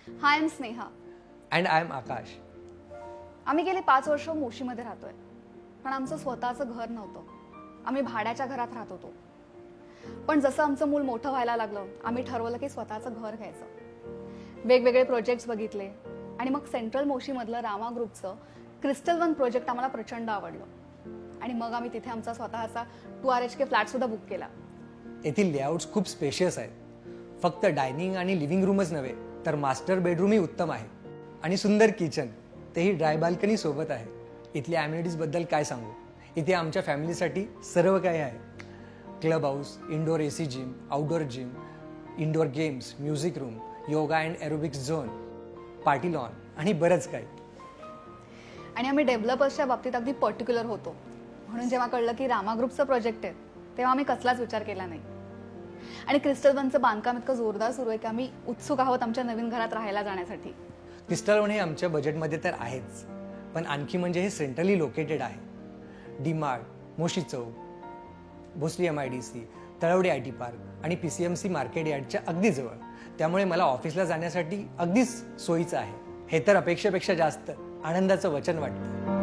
High, I am Sneha. And I am Akash. आम्ही गेली 5 वर्ष मोशीमध्ये राहतोय, पण आमचं स्वतःचं घर नव्हतं. आम्ही भाड्याच्या घरात राहत होतो. पण जसं आमचं मूल मोठं व्हायला लागलं, आम्ही ठरवलं की स्वतःचं घर घ्यायचं. वेगवेगळे प्रोजेक्ट्स बघितले आणि मग सेंट्रल मोशीमधलं रामा ग्रुपचं क्रिस्टल वन प्रोजेक्ट आम्हाला प्रचंड आवडलं. आणि मग आम्ही तिथे आमचा स्वतःचा 2 RHK फ्लॅटसुद्धा बुक केला. येथील लेआउट्स खूप स्पेशियस आहेत. फक्त डायनिंग आणि लिव्हिंग रूमच नव्हे तर मास्टर बेडरूमही उत्तम आहे आणि सुंदर किचन, तेही ड्राय बाल्कनी सोबत आहे. इथल्या ॲम्युनिटीजबद्दल काय सांगू. इथे आमच्या फॅमिलीसाठी सर्व काही आहे. Club house, indoor AC gym, outdoor gym, indoor games, music room, yoga and aerobics zone, party lawn आणि बरंच काही. आणि आम्ही डेव्हलपर्सच्या बाबतीत अगदी पर्टिक्युलर होतो. म्हणून जेव्हा कळलं की रामा ग्रुपचं प्रोजेक्ट आहे, तेव्हा आम्ही कसलाच विचार केला नाही. आणि क्रिस्टल वनचं बांधकाम इतकं जोरदार सुरू आहे की आम्ही उत्सुक आहोत आमच्या नवीन घरात राहायला जाण्यासाठी. क्रिस्टल वन हे आमच्या बजेटमध्ये तर आहेच, पण आणखी म्हणजे हे सेंट्रली लोकेटेड आहे. DMart, Moshi Chowk, Bhosari MIDC, Talawade IT park आणि PCMC मार्केट यार्डच्या अगदी जवळ. त्यामुळे मला ऑफिसला जाण्यासाठी अगदीच सोयीचं आहे. हे तर अपेक्षेपेक्षा जास्त आनंदाचं वचन वाटतं.